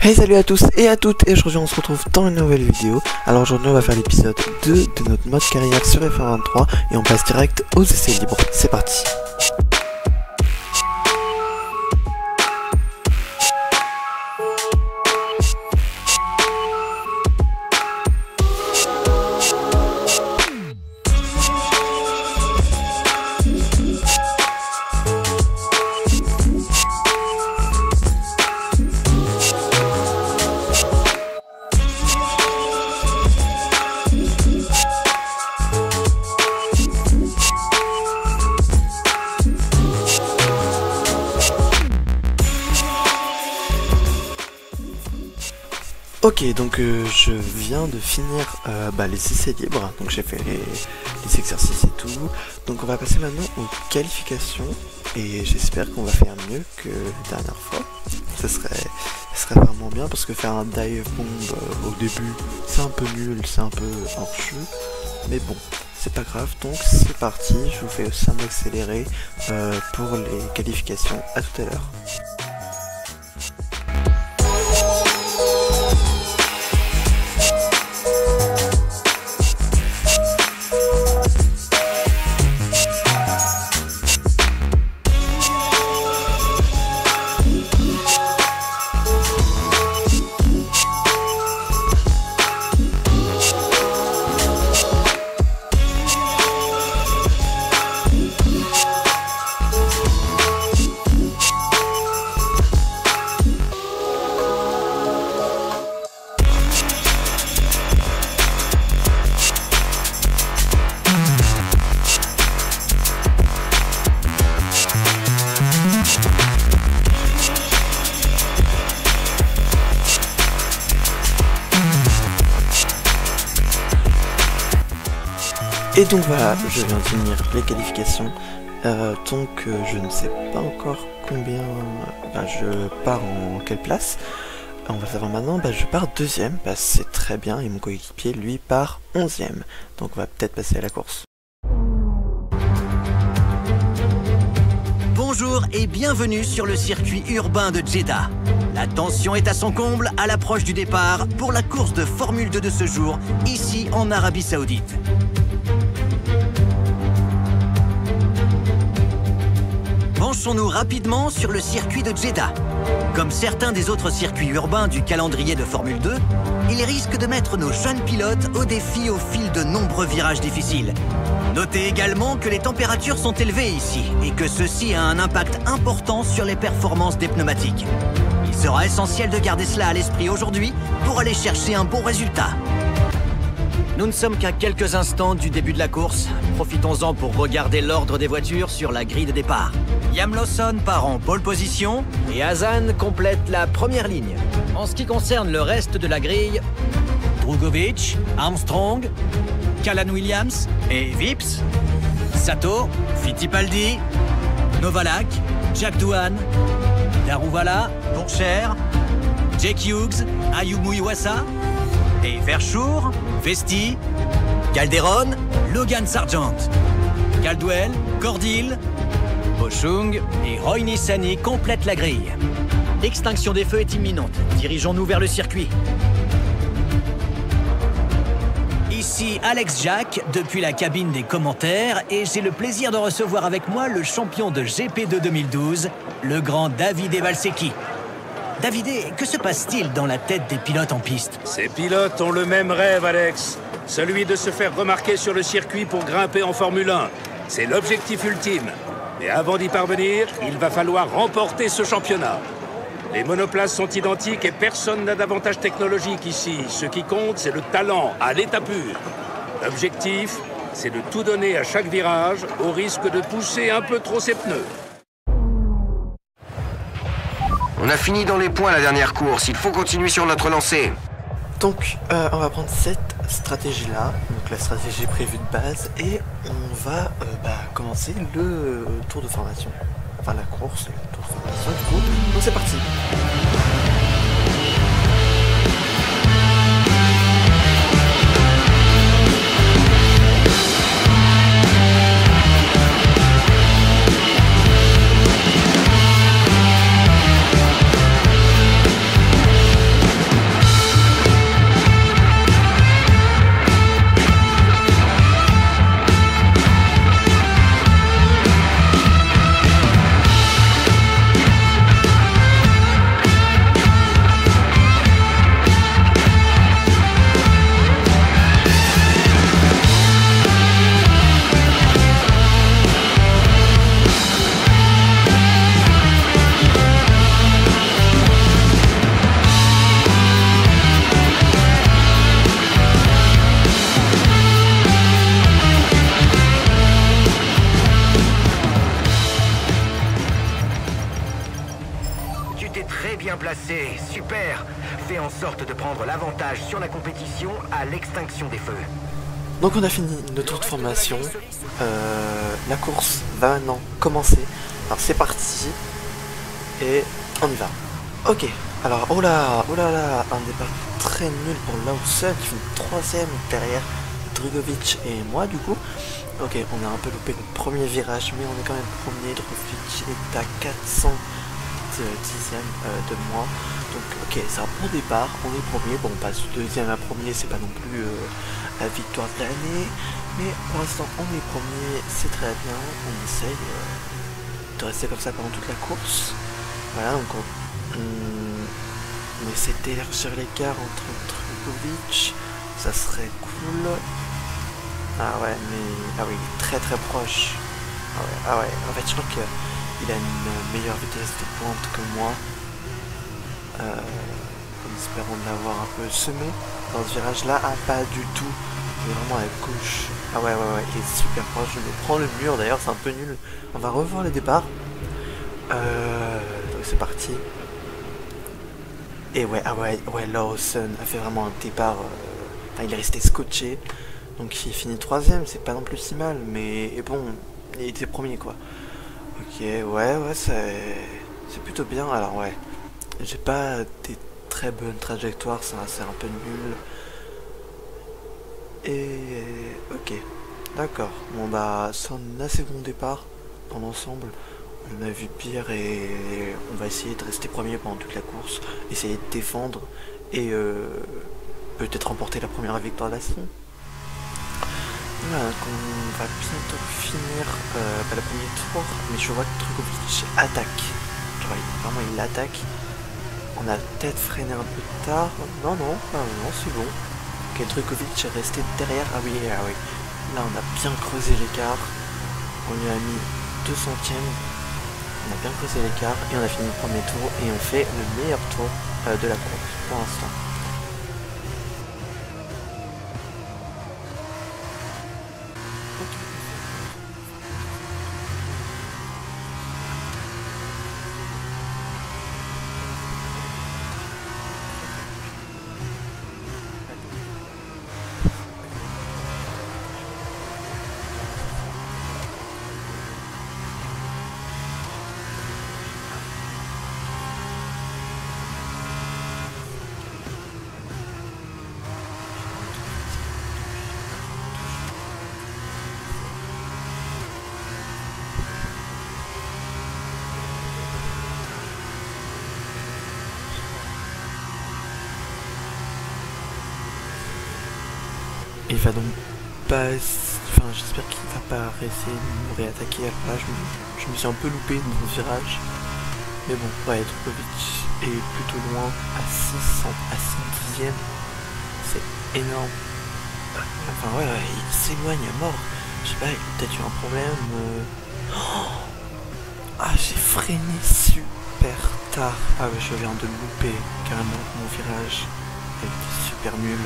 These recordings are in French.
Hey, salut à tous et à toutes, et aujourd'hui on se retrouve dans une nouvelle vidéo. Alors aujourd'hui on va faire l'épisode 2 de notre mode carrière sur F23 et on passe direct aux essais libres. C'est parti. Ok, donc je viens de finir les essais libres, donc j'ai fait les exercices et tout, donc on va passer maintenant aux qualifications, et j'espère qu'on va faire mieux que la dernière fois. Ce serait vraiment bien, parce que faire un dive bomb au début, c'est un peu nul, c'est un peu hors-jeu, mais bon, c'est pas grave, donc c'est parti, je vous fais ça m'accélérer pour les qualifications, à tout à l'heure. Et donc voilà, je viens de finir les qualifications, donc je ne sais pas encore combien, je pars en quelle place, on va savoir maintenant, je pars deuxième, c'est très bien, et mon coéquipier lui part 11e, donc on va peut-être passer à la course. Bonjour et bienvenue sur le circuit urbain de Jeddah. La tension est à son comble à l'approche du départ pour la course de Formule 2 de ce jour, ici en Arabie Saoudite. Penchons-nous rapidement sur le circuit de Jeddah. Comme certains des autres circuits urbains du calendrier de Formule 2, il risque de mettre nos jeunes pilotes au défi au fil de nombreux virages difficiles. Notez également que les températures sont élevées ici et que ceci a un impact important sur les performances des pneumatiques. Il sera essentiel de garder cela à l'esprit aujourd'hui pour aller chercher un bon résultat. Nous ne sommes qu'à quelques instants du début de la course. Profitons-en pour regarder l'ordre des voitures sur la grille de départ. Liam Lawson part en pole position et Hassan complète la première ligne. En ce qui concerne le reste de la grille, Drugovich, Armstrong, Callan Williams et Vips, Sato, Fittipaldi, Novalak, Jack Doohan, Daruvala, Pourchaire, Jake Hughes, Ayumu Iwasa et Verschoor, Vesti, Calderon, Logan Sargent, Caldwell, Cordil, Boschung et Roy Nissany complètent la grille. L'extinction des feux est imminente. Dirigeons-nous vers le circuit. Ici Alex Jack, depuis la cabine des commentaires, et j'ai le plaisir de recevoir avec moi le champion de GP2 2012, le grand Davide Valsecchi. Davide, que se passe-t-il dans la tête des pilotes en piste? Ces pilotes ont le même rêve, Alex. Celui de se faire remarquer sur le circuit pour grimper en Formule 1. C'est l'objectif ultime. Mais avant d'y parvenir, il va falloir remporter ce championnat. Les monoplaces sont identiques et personne n'a d'avantage technologique ici. Ce qui compte, c'est le talent, à l'état pur. L'objectif, c'est de tout donner à chaque virage, au risque de pousser un peu trop ses pneus. On a fini dans les points la dernière course, il faut continuer sur notre lancée. Donc on va prendre cette stratégie-là, donc la stratégie prévue de base, et on va commencer le tour de formation. Enfin la course, le tour de formation du coup. Donc c'est parti. Leclerc, fais en sorte de prendre l'avantage sur la compétition à l'extinction des feux. Donc on a fini notre tour de formation. La course va maintenant commencer. Alors c'est parti. Et on y va. Ok. Alors, oh là là, un départ très nul pour Lawson qui finit 3ème derrière Drugovic et moi du coup. Ok, on a un peu loupé le premier virage, mais on est quand même premier. Drugovic est à 400 dixièmes de moi. Donc ok, c'est un bon départ, on est premier. Bon, on passe deuxième à premier, c'est pas non plus la victoire de l'année. Mais pour l'instant, on est premier, c'est très bien. On essaye de rester comme ça pendant toute la course. Voilà, donc on essaie d'élargir l'écart entre Drugovic, ça serait cool. Ah ouais, mais ah oui, il est très très proche. Ah ouais, en fait je crois qu'il a une meilleure vitesse de pointe que moi. En espérant de l'avoir un peu semé dans ce virage là. Ah pas du tout, il est vraiment à gauche. Ah ouais, il est super proche, je me prends le mur d'ailleurs, c'est un peu nul. On va revoir le départ. Donc c'est parti. Et ouais, Lawson a fait vraiment un départ. Enfin, il est resté scotché. Donc il finit 3ème, c'est pas non plus si mal. Mais bon, il était premier quoi. Ok, ouais, c'est plutôt bien. Alors ouais, j'ai pas des très bonnes trajectoires, c'est un peu nul. Et ok, d'accord. Bon bah, c'est un assez bon départ dans l'ensemble. On a vu pire et on va essayer de rester premier pendant toute la course, essayer de défendre et peut-être remporter la première victoire de la saison. Voilà, donc on va bientôt finir le premier tour, mais je vois que Drugovic attaque. Vraiment il attaque. On a peut-être freiné un peu tard. Non, c'est bon. Ok, Drugovic est resté derrière. Ah oui. Là on a bien creusé l'écart. On lui a mis 2 centièmes. On a bien creusé l'écart et on a fini le premier tour et on fait le meilleur tour de la course pour l'instant. Il va donc pas... Enfin, j'espère qu'il va pas essayer de me réattaquer. Là, je me suis un peu loupé dans le virage. Mais bon, ouais, Drugovic est plutôt loin, à 6 dixièmes. C'est énorme. Enfin, ouais, il s'éloigne à mort. Je sais pas, il a peut-être eu un problème. Ah, j'ai freiné super tard. Ah ouais, je viens de louper carrément mon virage. Il était super nul.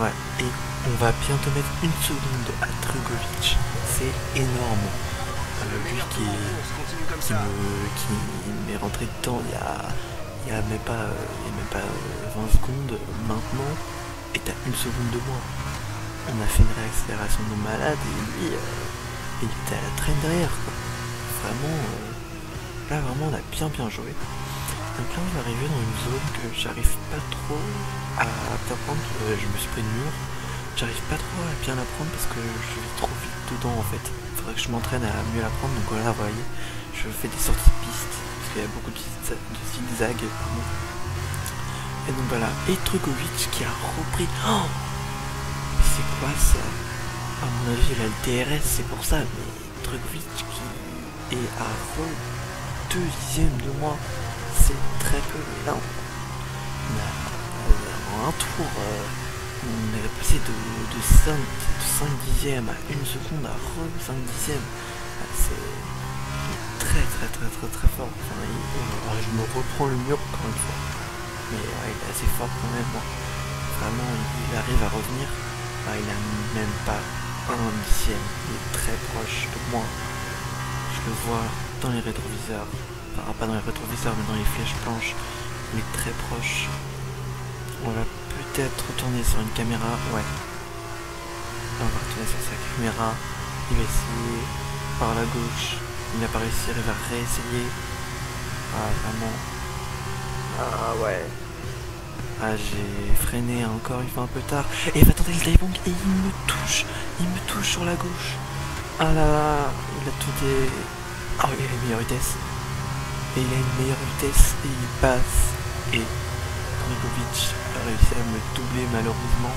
Ouais, et on va bientôt mettre 1 seconde à Drugovic. C'est énorme. Lui qui m'est rentré dedans il y a même pas 20 secondes maintenant, et t'as 1 seconde de moins. On a fait une réaccélération de malade et lui il était à la traîne derrière quoi. Vraiment, là vraiment on a bien joué. Donc là on va arriver dans une zone que j'arrive pas trop à bien prendre. Je me suis pris le mur. J'arrive pas trop à bien la prendre parce que je vais trop vite dedans en fait. Faudrait que je m'entraîne à mieux la prendre. Donc voilà, vous voyez, je fais des sorties de piste parce qu'il y a beaucoup de zigzags. Et donc voilà, et Drugovic qui a repris. Oh, c'est quoi ça? À mon avis il a le DRS, c'est pour ça. Mais Drugovic qui est à 2 dixièmes de moi, c'est très peu. Mais là on a un tour, on est passé de 5 dixièmes à 1 seconde à 5 dixièmes. C'est très fort. Enfin, je me reprends le mur encore une fois. Mais ouais, il est assez fort quand même. Vraiment, il arrive à revenir. Il a même pas 1 dixième. Il est très proche de moi. Je le vois dans les rétroviseurs. Enfin, pas dans les rétroviseurs, mais dans les flèches blanches. mais très proche. On va peut-être retourner sur une caméra, ouais. On va retourner sur sa caméra. Il va essayer par la gauche. Il n'a pas réussi, il va réessayer. Ah, vraiment. Ah, ouais. Ah, j'ai freiné encore une fois un peu tard. Et il va tenter le diving et il me touche. Il me touche sur la gauche. Ah là là, il a tout des... Ah oui, il a une meilleure vitesse. Et il a une meilleure vitesse et il passe. Et Dragovic a réussi à me doubler malheureusement.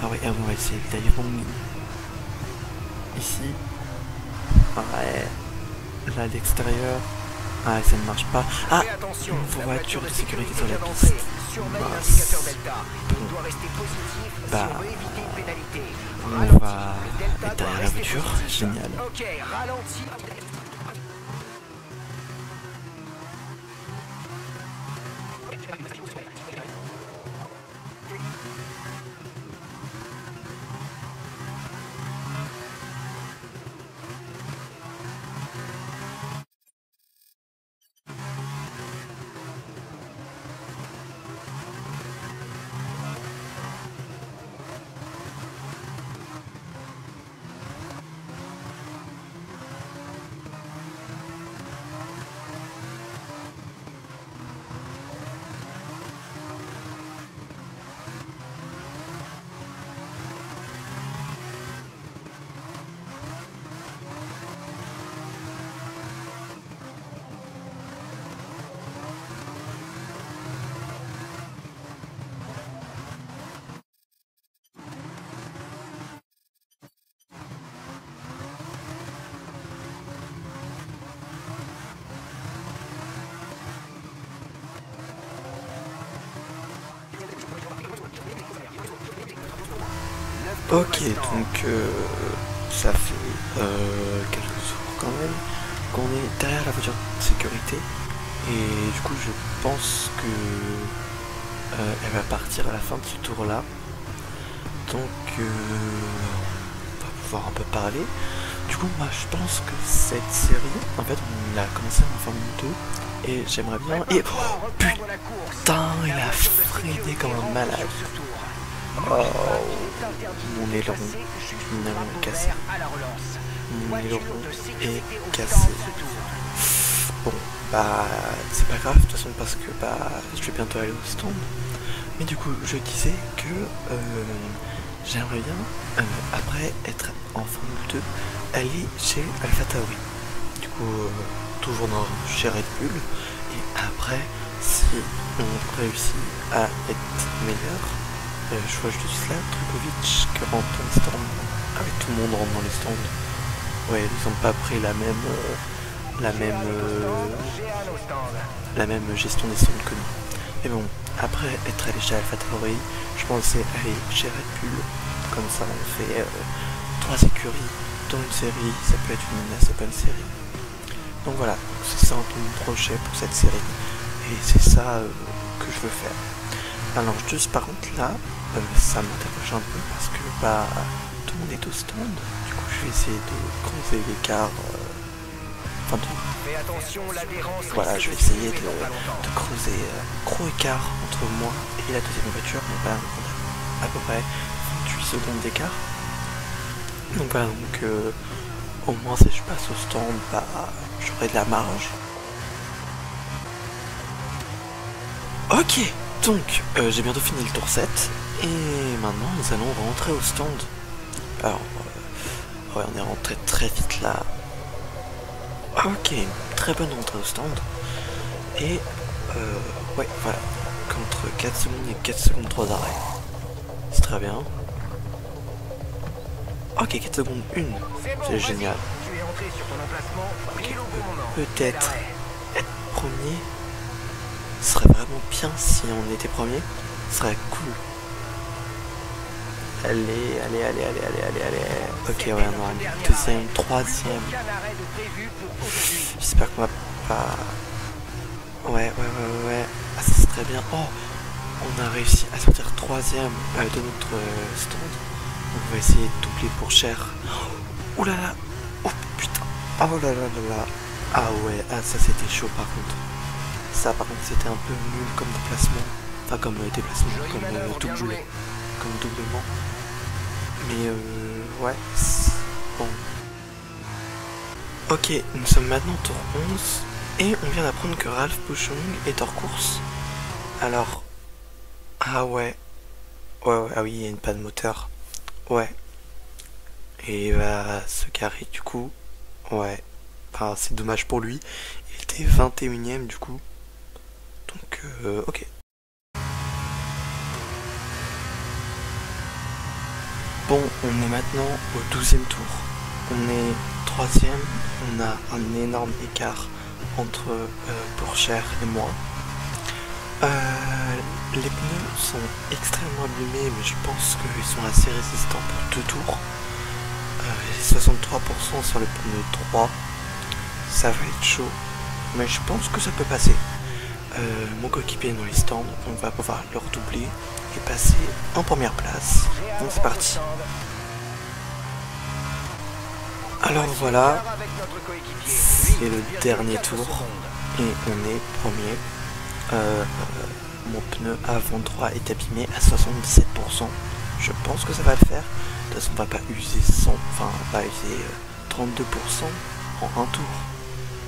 Ah ouais, on va essayer le diving. Ici. Ouais. Là, à l'extérieur. Ah, ça ne marche pas. Ah, une voiture de sécurité sur la piste. Bah, on va être derrière la voiture. Génial. Ok, donc ça fait quelques jours quand même qu'on est derrière la voiture de sécurité et du coup je pense que elle va partir à la fin de ce tour là, donc on va pouvoir un peu parler. Du coup moi je pense que cette série, en fait on l'a commencé en Formule 2 et j'aimerais bien... Et oh, putain, il a freiné comme un malade. Oh, mon aileron est cassé. Mon aileron est cassé. Bon, bah, c'est pas grave de toute façon parce que bah, je vais bientôt aller au stand. Mais du coup, je disais que j'aimerais bien, après être en Formule 2, aller chez AlphaTauri. Du coup, toujours chez Red Bull. Et après, si on réussit à être meilleur, je vois juste là, Dragovic qui rentre dans les stands. Ah oui, tout le monde rentre dans les stands. Ouais, ils ont pas pris la même gestion des stands que nous. Mais bon, après être allé chez AlphaTauri, je pensais aller chez Red Bull. Comme ça, on fait 3 écuries dans une série. Ça peut être une série. Donc voilà, c'est ça mon projet pour cette série. Et c'est ça que je veux faire. Alors juste par contre là, ça m'interroge un peu parce que bah tout le monde est au stand. Du coup je vais essayer de creuser l'écart. Voilà, je vais essayer de creuser gros écart entre moi et la deuxième voiture. Donc là on a à peu près 28 secondes d'écart. Donc voilà, donc au moins si je passe au stand, bah j'aurai de la marge. Ok, donc j'ai bientôt fini le tour 7 et maintenant nous allons rentrer au stand. Alors, ouais, on est rentré très vite là. Ok, très bonne entrée au stand. Et ouais, voilà, contre 4 secondes et 4 secondes 3 arrêts. C'est très bien. Ok, 4 secondes 1, c'est génial. Okay. Peut-être être premier. Ce serait vraiment bien si on était premier. Ce serait cool. Allez. Ok, ouais, non, deuxième, troisième. J'espère qu'on va pas... Ouais. Ah, ça c'est très bien. Oh, on a réussi à sortir troisième de notre stand. Donc on va essayer de doubler pour cher. Oh là là. Oh putain. Oh là là. Ah ouais, ah ça c'était chaud par contre. Ça par contre c'était un peu nul comme déplacement. Enfin comme déplacement, comme doublement. Mais ouais, bon. Ok, nous sommes maintenant tour 11 et on vient d'apprendre que Ralph Buschung est hors course. Alors, ah ouais, ah oui, il y a une panne moteur. Ouais. Et il va se garer du coup. Ouais. Enfin, c'est dommage pour lui. Il était 21ème du coup. Donc, ok. Bon, on est maintenant au 12e tour. On est 3ème. On a un énorme écart entre Pourchère et moi. Les pneus sont extrêmement abîmés, mais je pense qu'ils sont assez résistants pour 2 tours. 63% sur le pneu 3. Ça va être chaud, mais je pense que ça peut passer. Mon coéquipier est dans les stands, on va pouvoir le redoubler et passer en première place. Donc c'est parti. Alors voilà, c'est le dernier tour et on est premier. Mon pneu avant droit est abîmé à 77%. Je pense que ça va le faire. De toute façon, on va pas user 100, enfin, on va user 32% en un tour.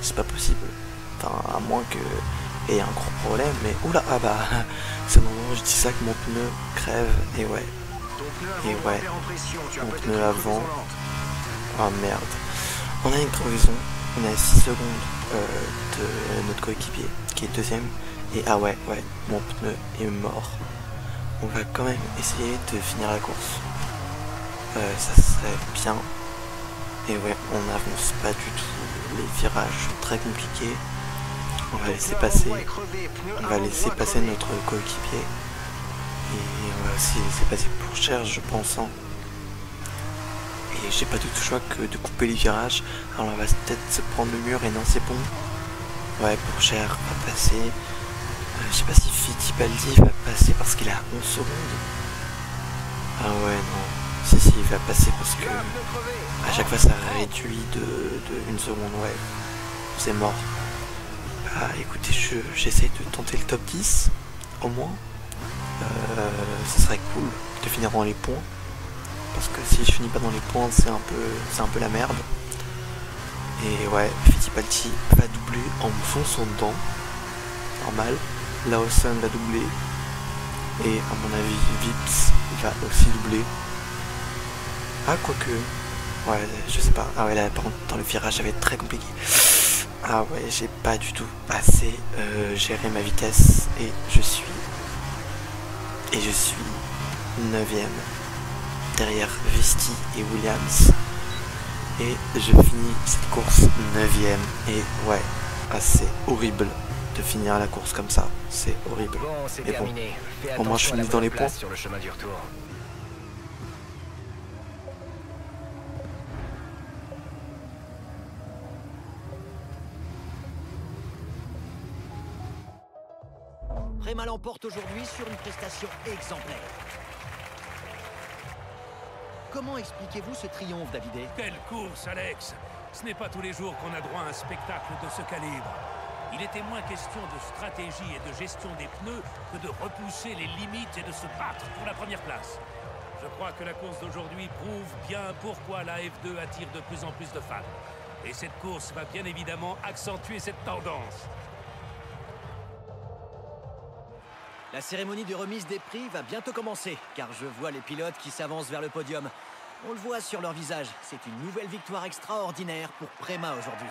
C'est pas possible. Enfin, à moins que il y ait un gros problème. Mais oula, ah bah, c'est le moment où je dis ça que mon pneu crève. Et ouais. Et ouais. Mon pneu avant. Oh merde. On a une crevaison. On est à 6 secondes de notre coéquipier qui est deuxième. Et ah ouais, mon pneu est mort. On va quand même essayer de finir la course. Ça serait bien. Et ouais, on n'avance pas du tout. Les virages sont très compliqués. On va laisser passer. On va laisser passer notre coéquipier. Et on va aussi laisser passer Pourchère, je pense. Hein. Et j'ai pas du tout choix que de couper les virages. Alors on va peut-être se prendre le mur et non, c'est bon. Ouais, Pourchère va passer. Je sais pas si Fittipaldi va passer parce qu'il a 11 secondes. Ah ouais, non. Si, il va passer parce que à chaque fois ça réduit de 1 seconde, ouais. C'est mort. Bah écoutez, j'essaie de tenter le top 10, au moins. Ça serait cool de finir dans les points. Parce que si je finis pas dans les points, c'est un peu la merde. Et ouais, Fittipaldi va doubler en me fonçant dedans. Normal. Lawson va doubler. Et à mon avis, Vips va aussi doubler. Ah, quoique. Ouais, je sais pas. Ah ouais, là, par contre, dans le virage, ça va être très compliqué. Ah ouais, j'ai pas du tout assez géré ma vitesse. Et je suis 9ème. Derrière Vesti et Williams. Et je finis cette course 9ème. Et ouais, c'est horrible de finir la course comme ça. C'est horrible. Bon, c'est mais terminé. bon, au moins je finis dans les points. Sur le chemin du retour. Préma l'emporte aujourd'hui sur une prestation exemplaire. Comment expliquez-vous ce triomphe, Davidé? Quelle course, Alex! Ce n'est pas tous les jours qu'on a droit à un spectacle de ce calibre. Il était moins question de stratégie et de gestion des pneus que de repousser les limites et de se battre pour la première place. Je crois que la course d'aujourd'hui prouve bien pourquoi la F2 attire de plus en plus de fans. Et cette course va bien évidemment accentuer cette tendance. La cérémonie de remise des prix va bientôt commencer, car je vois les pilotes qui s'avancent vers le podium. On le voit sur leur visage, c'est une nouvelle victoire extraordinaire pour Préma aujourd'hui.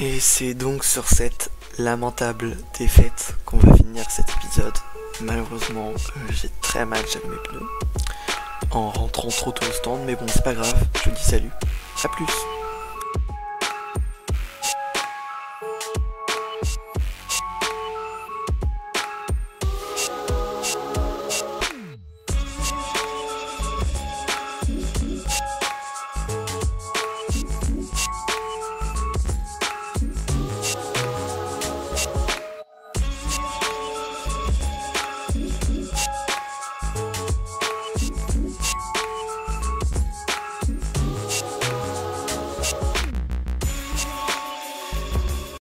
Et c'est donc sur cette lamentable défaite qu'on va finir cet épisode. Malheureusement, j'ai très mal géré mes pneus en rentrant trop tôt au stand, mais bon, c'est pas grave, je vous dis salut, à plus.